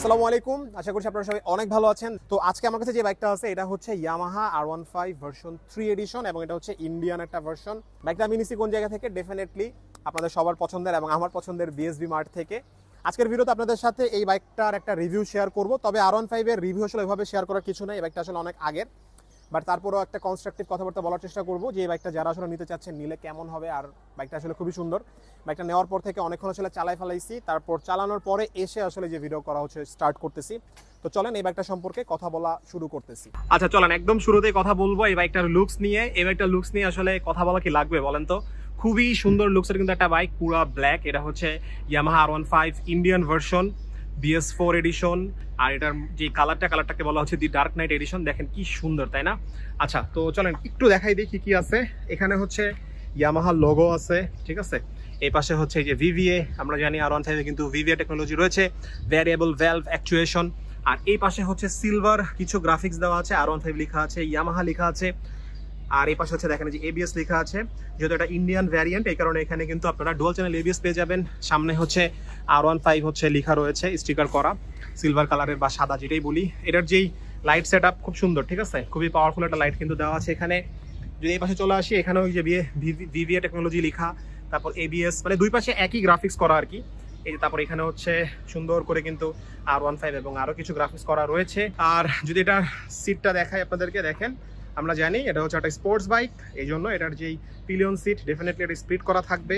আসসালামু আলাইকুম, আশা করছি আপনারা সবাই অনেক ভালো আছেন। তো আজকে আমার কাছে যে বাইকটা আছে এটা হচ্ছে ইয়ামাহা R15 ভার্সন 3 এডিশন এবং এটা হচ্ছে ইন্ডিয়ান একটা ভার্সন। বাইকটা আমি নিছি কোন জায়গা থেকে? ডেফিনেটলি আপনাদের সবার পছন্দের এবং আমার পছন্দের বিএসবি মার্ট থেকে। আজকের ভিডিওতে আপনাদের সাথে এই বাইকটার একটা রিভিউ শেয়ার করব। তবে R15 এর রিভিউ আসলে ওইভাবে শেয়ার করার কিছু নাই, এই বাইকটা আসলে অনেক আগের, বাট তারপরেও একটা কনস্ট্রাকটিভ কথাবার্তা বলার চেষ্টা করবো যে এই বাইকটা যারা আসলে নিতে চাচ্ছেন নিলে কেমন হবে। আর বাইকটা আসলে খুবই সুন্দর। বাইকটা নেওয়ার পর থেকে অনেকক্ষণ আসলে চালাই ফেলাইছি, তারপর চালানোর পরে এসে আসলে যে ভিডিও করা হচ্ছে স্টার্ট করতেছি। তো চলেন এই বাইকটা সম্পর্কে কথা বলা শুরু করতেছি। আচ্ছা চলেন একদম শুরুতেই কথা বলবো এই বাইকটার লুকস নিয়ে। এই বাইকটার লুকস নিয়ে আসলে কথা বলা কি লাগবে বলেন তো? খুবই সুন্দর লুকসের কিন্তু একটা বাইক, পুরা ব্ল্যাক। এটা হচ্ছে Yamaha R15 Indian version BS4 edition. আর এটার যে কালারটাকে বলা হচ্ছে দি ডার্ক নাইট এডিশন। দেখেন কি সুন্দর, তাই না? আচ্ছা তো চলেন একটু দেখাই দিই কি কি আছে। এখানে হচ্ছে ইয়ামাহা লোগো আছে, ঠিক আছে। এই পাশে হচ্ছে এই যে VVA, আমরা জানি R15 এ কিন্তু VVA টেকনোলজি রয়েছে, ভ্যারিয়েবল ভ্যালভ অ্যাকচুয়েশন। আর এই পাশে হচ্ছে সিলভার কিছু গ্রাফিক্স দেওয়া আছে, R15 লেখা আছে, ইয়ামাহা লেখা আছে। আর এই পাশে হচ্ছে দেখেন যে ABS লেখা আছে, যেহেতু এটা ইন্ডিয়ান ভ্যারিয়েন্ট এই কারণে এখানে কিন্তু আপনারা ডুয়াল চ্যানেল ABS পেয়ে যাবেন। সামনে হচ্ছে R15 হচ্ছে লেখা রয়েছে, স্টিকার করা সিলভার কালারের বা সাদা যেটাই বলি। এটার যেই লাইট সেট আপ খুব সুন্দর, ঠিক আছে, খুবই পাওয়ারফুল একটা লাইট কিন্তু দেওয়া আছে এখানে। যদি এই পাশে চলে আসি, এখানেও যে VVA টেকনোলজি লেখা, তারপর ABS, মানে দুই পাশে একই গ্রাফিক্স করা আর কি। এই যে তারপর এখানে হচ্ছে সুন্দর করে কিন্তু R15 এবং আরো কিছু গ্রাফিক্স করা রয়েছে। আর যদি এটা সিটটা দেখাই আপনাদেরকে, দেখেন আমরা জানি এটা হচ্ছে একটা স্পোর্টস বাইক, এই জন্য এটার যেই পিলিয়ন সিট ডেফিনেটলি এটা স্প্লিট করা থাকবে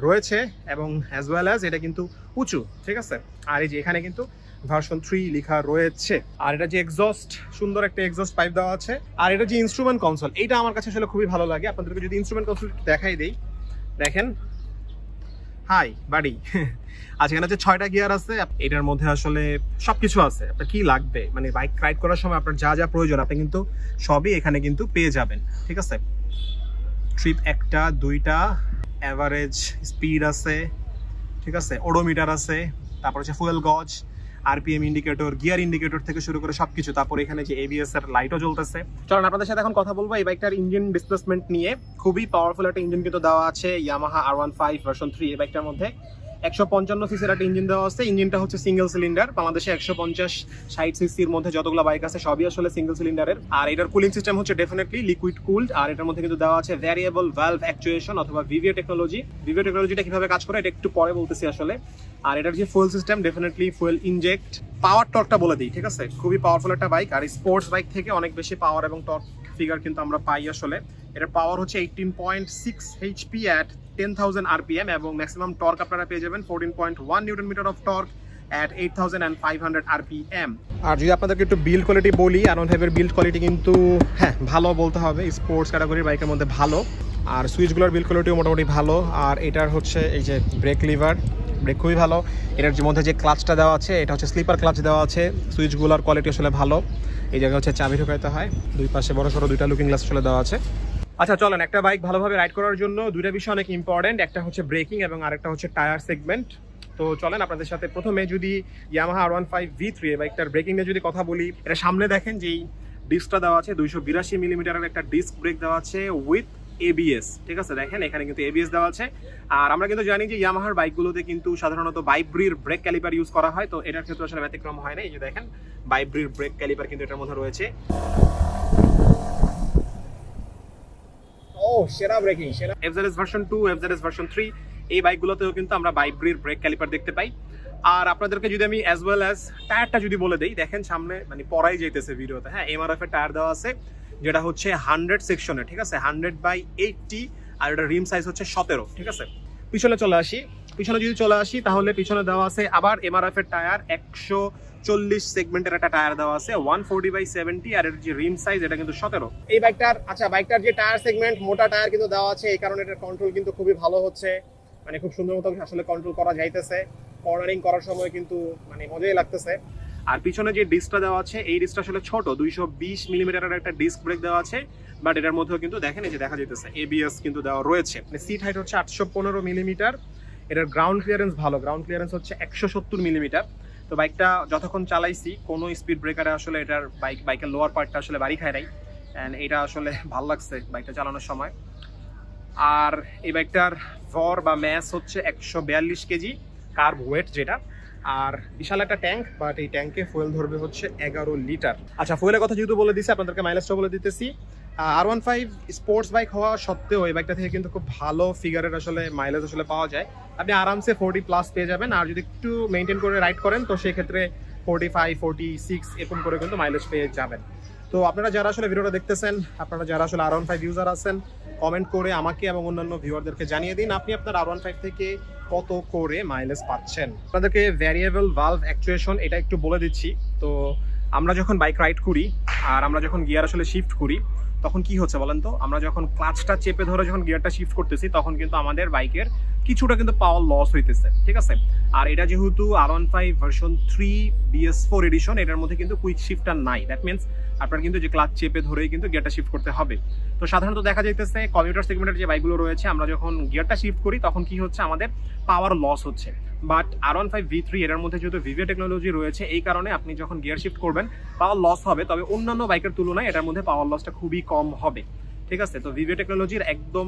রয়েছে এবং অ্যাজ ওয়েল অ্যাজ এটা কিন্তু উঁচু, ঠিক আছে। আর এই যে এখানে কিন্তু ভার্সন 3 লেখা রয়েছে। আর এটা যে এক্সস্ট, সুন্দর একটা এক্সস্ট পাইপ দেওয়া আছে। আর এটা যে ইনস্ট্রুমেন্ট কনসোল, এইটা আমার কাছে আসলে খুবই ভালো লাগে। আপনাদেরকে যদি ইনস্ট্রুমেন্ট কনসোল দেখাই দেই, দেখেন হাই বাড়ি। আচ্ছা এখানে হচ্ছে 6টা গিয়ার আছে, এটার মধ্যে আসলে সবকিছু আছে। আপনার কি লাগবে, মানে বাইক রাইড করার সময় আপনার যা যা প্রয়োজন আপনি কিন্তু সবই এখানে কিন্তু পেয়ে যাবেন, ঠিক আছে। ট্রিপ 1টা 2টা, অ্যাভারেজ স্পিড আছে, ঠিক আছে, ওডোমিটার আছে, তারপর হচ্ছে ফুয়েল গজ, RPM ইন্ডিকেটর, গিয়ার ইন্ডিকেটর থেকে শুরু করে সবকিছু। তারপর এখানে যে ABS এর লাইটও জ্বলতেছে। চলুন আপনাদের সাথে এখন কথা বলবো এই বাইকটার ইঞ্জিন ডিসপ্লেসমেন্ট নিয়ে। খুবই পাওয়ারফুল একটা ইঞ্জিন কিন্তু দেওয়া আছে ইয়ামাহা R15 ভার্সন 3 এই বাইকটার মধ্যে। 155 সিসির একটা ইঞ্জিন দেওয়া আছে। ইঞ্জিনটা হচ্ছে সিঙ্গেল সিলিন্ডার। বাংলাদেশে 150-60 সিসির মধ্যে যতগুলো বাইক আছে সবই আসলে সিঙ্গেল সিলিন্ডারের। আর এটার কুলিং সিস্টেম হচ্ছে ডেফিনেটলি লিকুইড কুলড। আর এটার মধ্যে কিন্তু দেওয়া আছে ভ্যারিয়েবল ভ্যালভ অ্যাকচুয়েশন অথবা VVA টেকনোলজি। VVA টেকনোলজিটা কিভাবে কাজ করে এটা একটু পরে বলতেছি আসলে। আর এটার যে fuel system definitely fuel inject. Power টর্কটা বলে দিই, ঠিক আছে, খুবই পাওয়ারফুল একটা বাইক। আর স্পোর্টস বাইক থেকে অনেক বেশি পাওয়ার এবং টর্ক ফিগার কিন্তু আমরা পাই আসলে। এটার পাওয়ার হচ্ছে 18.6 HP at 10,000 RPM এবং ম্যাক্সিমাম টর্ক আপনারা পেয়ে যাবেন 14.1 newton metre of torque at 8,500 RPM। আর যদি আপনাদেরকে একটু বিল্ড কোয়ালিটি বলি, R15 এর বিল্ড কোয়ালিটি কিন্তু হ্যাঁ ভালো বলতে হবে, স্পোর্টস ক্যাটাগরির বাইকের মধ্যে ভালো। আর সুইচগুলোর বিল্ড কোয়ালিটিও মোটামুটি ভালো। আর এটার হচ্ছে এই যে ব্রেক লিভার, ব্রেক খুবই ভালো। এটার যে মধ্যে যে ক্লাচটা দেওয়া আছে এটা হচ্ছে স্লিপার ক্লাচ দেওয়া আছে। সুইচগুলোর কোয়ালিটি আসলে ভালো। এই জায়গায় হচ্ছে চাবি ঢোকাইতে হয়, দুই পাশে বড় সড়ো 2টা লুকিং গ্লাস আসলে দেওয়া আছে। আচ্ছা চলেন, একটা বাইক ভালোভাবে রাইড করার জন্য 2টা বিষয় অনেক ইম্পর্টেন্ট, একটা হচ্ছে ব্রেকিং এবং আরেকটা হচ্ছে টায়ার সেগমেন্ট। তো চলেন আপনাদের সাথে প্রথমে যদি ইয়ামাহা R15 V3 এই বাইকটার ব্রেকিং নিয়ে যদি কথা বলি, এটা সামনে দেখেন যেই ডিস্কটা দেওয়া আছে 282 মিলিমিটারের একটা ডিস্ক ব্রেক দেওয়া আছে উইথ ABS, ঠিক আছে। দেখেন এখানে কিন্তু ABS দেওয়া আছে। আর আমরা কিন্তু জানি যে ইয়ামাহার বাইকগুলোতে কিন্তু সাধারণত বাইব্রির ব্রেক ক্যালিপার ইউজ করা হয়, তো এটার ক্ষেত্রে আসলে ব্যতিক্রম হয় না। এই যে দেখেন বাইব্রির ব্রেক ক্যালিপার কিন্তু এটার মধ্যে রয়েছে। সেরা ব্রেকিং, সেরা। FZS ভার্সন 2, FZS ভার্সন 3 এই বাইকগুলোতেও কিন্তু আমরা বাইব্রির ব্রেক ক্যালিপার দেখতে পাই। আর আপনাদেরকে যদি আমি অ্যাজ ওয়েল অ্যাজ টায়ারটা যদি বলে দেই, দেখেন সামনে মানে পরাই যাইতেছে ভিডিওতে, হ্যাঁ MRF এর টায়ার দেওয়া আছে যেটা হচ্ছে 100 সেকশনে, ঠিক আছে, 100/80। আর এটা রিম সাইজ হচ্ছে 17, ঠিক আছে। পিছনে চলে আসি, পিছনে যদি চলে আসি তাহলে পিছনে দেওয়া আছে আবার MRF এর টায়ার 140 সেগমেন্টের একটা টায়ার দেওয়া আছে 140/70। আর এর যে রিম সাইজ এটা কিন্তু 17 এই বাইকটার। আচ্ছা বাইকটার যে টায়ার সেগমেন্ট, মোটা টায়ার কিন্তু দেওয়া আছে, এই কারণে এটার কন্ট্রোল কিন্তু খুবই ভালো হচ্ছে, মানে খুব সুন্দর মতো আসলে কন্ট্রোল করা যাইতেছে। কর্নারিং করার সময় কিন্তু মানে মজাই লাগতেছে। আর পিছনে যে ডিস্কটা দেওয়া আছে এই ডিস্কটা আসলে ছোট, 220 মিলিমিটারের একটা ডিস্ক ব্রেক দেওয়া আছে, বাট এটার মধ্যেও কিন্তু দেখেন এই যে দেখা যাইতেছে ABS কিন্তু দেওয়া রয়েছে। সিট হাইট হচ্ছে 815 মিলিমিটার। এটার গ্রাউন্ড ক্লিয়ারেন্স ভালো, গ্রাউন্ড ক্লিয়ারেন্স হচ্ছে 170 মিলিমিটার। তো বাইকটা যতক্ষণ চালাইছি কোনো স্পিড ব্রেকারে আসলে এটার বাইকের লোয়ার পার্টটা আসলে বাড়ি খায় নাই, এন্ড এটা আসলে ভালো লাগছে বাইকটা চালানোর সময়। আর এই বাইকটার ভর বা ম্যাস হচ্ছে 142 কেজি কার্ব ওয়েট যেটা। আর বিশাল একটা ট্যাঙ্ক, বাট এই ট্যাঙ্কে ফুয়েল ধরবে হচ্ছে 11 লিটার। আচ্ছা, ফুয়েলের কথা যেহেতু বলে দিছি, আপনাদেরকে মাইলেজটা বলে দিতেছি। R15 স্পোর্টস বাইক হওয়া সত্ত্বেও এই বাইকটা থেকে কিন্তু খুব ভালো ফিগারের আসলে মাইলেজ আসলে পাওয়া যায়। আপনি আরামসে 40+ পেয়ে যাবেন, আর যদি একটু মেনটেন করে রাইড করেন তো সেক্ষেত্রে 45, 46 এরকম করে কিন্তু মাইলেজ পেয়ে যাবেন। তো আপনারা যারা আসলে ভিডিওটা দেখতেছেন, আপনারা যারা আসলে R15 ইউজার আছেন, কমেন্ট করে আমাকে এবং অন্যান্য ভিউয়ারদেরকে জানিয়ে দিন আপনি আপনার R15 থেকে কত করে মাইলেজ পাচ্ছেন। আপনাদেরকে ভ্যারিয়েবল ভালভ অ্যাকচুয়েশন এটা একটু বলে দিচ্ছি। তো আমরা যখন বাইক রাইড করি আর আমরা যখন গিয়ার আসলে শিফট করি তখন কি হচ্ছে বলেন তো, আমরা যখন ক্লাচটা চেপে ধরে যখন গিয়ারটা শিফট করতেছি তখন কিন্তু আমাদের বাইকের কিছুটা কিন্তু পাওয়ার লস হইতেছে, ঠিক আছে। আর এটা যেহেতু R15 ভার্সন 3 BS4 এডিশন, এটার মধ্যে কিন্তু কুইক শিফটার নাই। দ্যাট মিনস আপনার কিন্তু যে ক্লাচ চেপে ধরেই কিন্তু গিয়ারটা শিফট করতে হবে। তো সাধারণত দেখা যাইতেছে কমিউটার সেগমেন্টের যে বাইকগুলো রয়েছে, আমরা যখন গিয়ারটা শিফট করি তখন কি হচ্ছে, আমাদের পাওয়ার লস হচ্ছে। বাট R15 V3 এর মধ্যে যেহেতু ভিভিও টেকনোলজি রয়েছে, এই কারণে আপনি যখন গিয়ার শিফট করবেন পাওয়ার লস হবে, তবে অন্যান্য বাইকের তুলনায় এটার মধ্যে পাওয়ার লসটা খুবই কম হবে, ঠিক আছে। তো ভিভিও টেকনোলজির একদম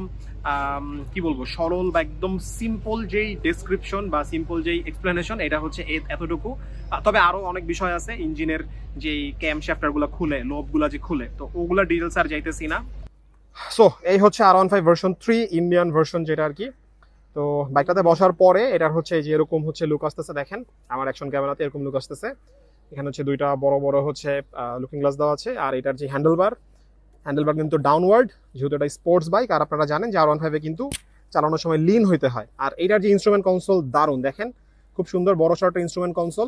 কি বলবো, সরল বা একদম সিম্পল যেই ডেসক্রিপশন বা সিম্পল যেই এক্সপ্লেনেশন এটা হচ্ছে এতটুকু। তবে আরো অনেক বিষয় আছে, ইঞ্জিনের যেই ক্যাম শ্যাফটারগুলো খুলে, লোবগুলো যে খুলে, তো ওগুলা ডিটেলস আর যাইতেছি না। সো এই হচ্ছে R15 ভার্সন 3 ইন্ডিয়ান ভার্সন যেটা আর কি। তো বাইকটাতে বসার পরে এটার হচ্ছে যে এরকম হচ্ছে লুক আসতেছে, দেখেন আমার অ্যাকশন ক্যামেরাতে এরকম লুক আসতেছে। এখানে হচ্ছে দুইটা বড় বড় হচ্ছে লুকিং গ্লাস দেওয়া আছে। আর এটার যে হ্যান্ডেলবার কিন্তু ডাউনওয়ার্ড, যেহেতু এটা স্পোর্টস বাইক। আর আপনারা জানেন যে R15 কিন্তু চালানোর সময় লিন হইতে হয়। আর এটার যে ইনস্ট্রুমেন্ট কনসোল দারুণ, দেখেন খুব সুন্দর বড় সড়ো ইনস্ট্রুমেন্ট কনসোল।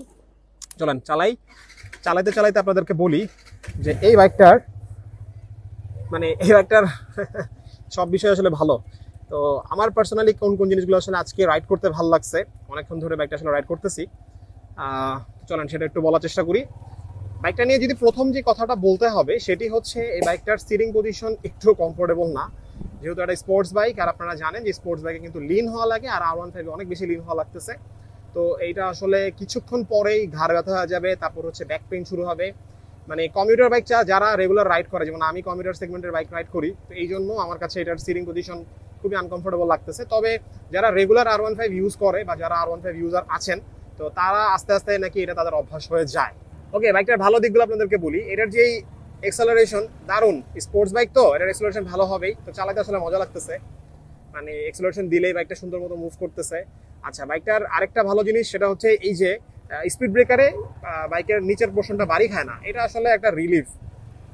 চলেন চালাইতে চালাইতে আপনাদেরকে বলি যে এই বাইকটার সব বিষয় আসলে ভালো। তো আমার পার্সোনালি কোন কোন জিনিসগুলো আসলে আজকে রাইড করতে ভালো লাগছে, অনেকক্ষণ ধরে বাইকটা আসলে রাইড করতেছি, চলেন সেটা একটু বলার চেষ্টা করি। বাইকটা নিয়ে যদি প্রথম যে কথাটা বলতে হবে সেটি হচ্ছে এই বাইকটার স্টিয়ারিং পজিশন একটু কমফোর্টেবল না, যেহেতু একটা স্পোর্টস বাইক। আর আপনারা জানেন যে স্পোর্টস বাইকে কিন্তু লিন হওয়া লাগে, আর R15 অনেক বেশি লিন হওয়া লাগতেছে। তো এইটা আসলে কিছুক্ষণ পরেই ঘাড় ব্যথা হয়ে যাবে, তারপর হচ্ছে ব্যাক পেইন শুরু হবে। মানে কমিউটার বাইক যারা রেগুলার রাইড করে, যেমন আমি কমিউটার সেগমেন্টের বাইক রাইড করি, তো এই জন্য আমার কাছে এটার স্টিয়ারিং পজিশন খুবই আনকমফোর্টেবল লাগতেছে। তবে যারা রেগুলার R15 ইউজ করে বা যারা R15 ইউজার আছেন, তো তারা আস্তে আস্তে নাকি এটা তাদের অভ্যাস হয়ে যায়। ওকে, বাইকটার ভালো দিকগুলো আপনাদেরকে বলি। এটার যেই এক্সেলারেশন দারুণ, স্পোর্টস বাইক তো এটার এক্সেলারেশন ভালো হবেই। তো চালাতে আসলে মজা লাগতেছে, মানে এক্সেলারেশন দিলেই বাইকটা সুন্দর মতো মুভ করতেছে। আচ্ছা, বাইকটার আরেকটা ভালো জিনিস সেটা হচ্ছে এই যে স্পিড ব্রেকারে বাইকের নিচের পোর্শনটা বাড়ি খায় না, এটা আসলে একটা রিলিফ।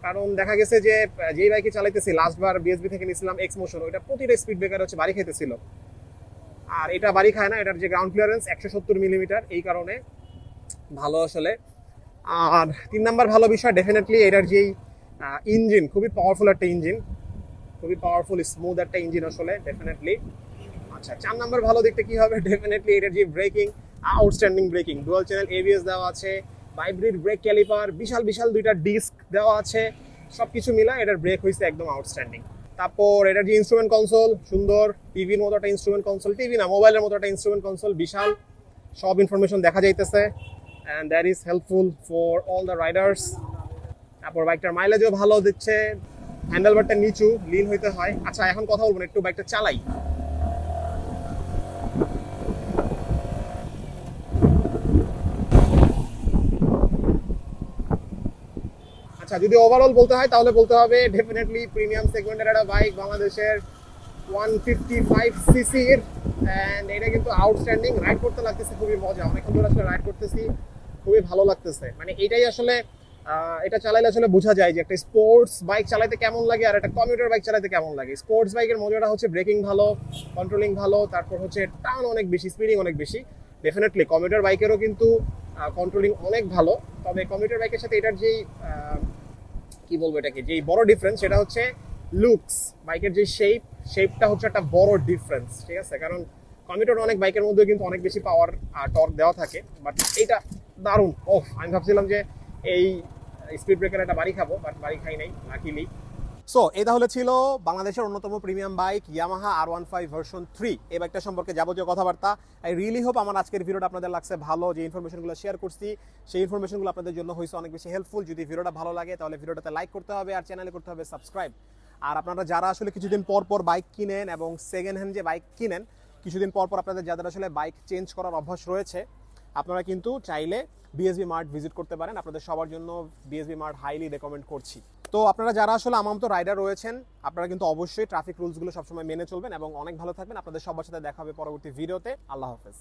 কারণ দেখা গেছে যে যেই বাইকে চালাইতেছি লাস্টবার BSB থেকে নিয়েছিলাম এক্স মোশন, ওইটা প্রতিটা স্পিড ব্রেকার হচ্ছে বাড়ি খাইতেছিল, আর এটা বাড়ি খায় না। এটার যে গ্রাউন্ড ক্লিয়ারেন্স 170 মিলিমিটার, এই কারণে ভালো আসলে। আর 3 নাম্বার ভালো বিষয় ডেফিনেটলি এটার যেই ইঞ্জিন, খুবই পাওয়ারফুল একটা ইঞ্জিন, খুবই পাওয়ারফুল স্মুথ একটা ইঞ্জিন আসলে ডেফিনেটলি। আচ্ছা, 4 নাম্বার ভালো দিকটা কি হবে, ডেফিনেটলি এটার যে breaking, outstanding breaking, dual channel ABS দেওয়া আছে, ভাইব্রেট ব্রেক ক্যালিপার, বিশাল বিশাল দুইটা ডিস্ক দেওয়া আছে, সবকিছু মিলা এটার ব্রেক হয়েছে একদম আউটস্ট্যান্ডিং। তারপর এটার যে ইনস্ট্রুমেন্ট কনসোল সুন্দর, টিভির মতো একটা ইনস্ট্রুমেন্ট কনসোল, টিভি না মোবাইলের মতো একটা ইনস্ট্রুমেন্ট কনসোল, বিশাল, সব ইনফরমেশন দেখা যাইতেছে, and that is helpful for all the riders. তারপর বাইকটার মাইলেজও ভালো দিচ্ছে, হ্যান্ডেলবারটা নিচু, লিন হইতে হয়। আচ্ছা, এখন কথা বলবো না, একটু বাইকটা চালাই। আচ্ছা, যদি ওভারঅল বলতে হয় তাহলে বলতে হবে ডেফিনেটলি প্রিমিয়াম সেগমেন্টের একটা বাইক, বাংলাদেশের 155 সিসির, এন্ড এটা কিন্তু আউটস্ট্যান্ডিং। রাইড করতে লাগতেছে খুবই মজা, অনেকক্ষণ ধরে আসলে রাইড করতেছি, খুবই ভালো লাগতেছে। মানে এটাই আসলে এটা চালাইলে আসলে বোঝা যায় যে একটা স্পোর্টস বাইক চালাইতে কেমন লাগে আর একটা কমিউটার বাইক চালাইতে কেমন লাগে। স্পোর্টস বাইকের মজাটা হচ্ছে ব্রেকিং ভালো, কন্ট্রোলিং ভালো, তারপর হচ্ছে টার্ন অনেক বেশি, স্পিডিং অনেক বেশি। ডেফিনেটলি কমিউটার বাইকেরও কিন্তু কন্ট্রোলিং অনেক ভালো, তবে কমিউটার বাইকের সাথে এটার যেই কি বলবো, এটাকে যেই বড় ডিফারেন্স সেটা হচ্ছে লুকস। বাইকের যে শেপটা হচ্ছে একটা বড় ডিফারেন্স, ঠিক আছে। কারণ কমিউটার অনেক বাইকের মধ্যে কিন্তু অনেক বেশি পাওয়ার টর্ক দেওয়া থাকে, বাট এইটা দারুণ। আমি ভাবছিলাম যে এই স্পিড ব্রেকার একটা বাড়ি খাবো, বাট বাড়ি খাই নাই লাকিলি। সো এই তাহলে ছিল বাংলাদেশের অন্যতম premium bike Yamaha R15 version 3, এই বাইকটা সম্পর্কে যাবতীয় কথাবার্তা। আই রিয়েলি হোপ আমার আজকের ভিডিওটা আপনাদের লাগছে ভালো, যে ইনফরমেশনগুলো শেয়ার করছি সেই ইনফরমেশনগুলো আপনাদের জন্য হয়েছে অনেক বেশি হেল্পফুল। যদি ভিডিওটা ভালো লাগে তাহলে ভিডিওটাতে লাইক করতে হবে, আর চ্যানেলে করতে হবে সাবস্ক্রাইব। আর আপনারা যারা আসলে কিছুদিন পর পর বাইক কিনেন এবং সেকেন্ড হ্যান্ড যে বাইক কিনেন, কিছুদিন পর পর আপনাদের যাদের আসলে বাইক চেঞ্জ করার অভ্যাস রয়েছে, আপনারা কিন্তু চাইলে বিএসবি মার্ট ভিজিট করতে পারেন। আপনাদের সবার জন্য বিএসবি মার্ট হাইলি রেকমেন্ড করছি। তো আপনারা যারা আসলে আমার মতো রাইডার রয়েছেন, আপনারা কিন্তু অবশ্যই ট্রাফিক রুলসগুলো সবসময় মেনে চলবেন এবং অনেক ভালো থাকবেন। আপনাদের সবার সাথে দেখা হবে পরবর্তী ভিডিওতে। আল্লাহ হাফেজ।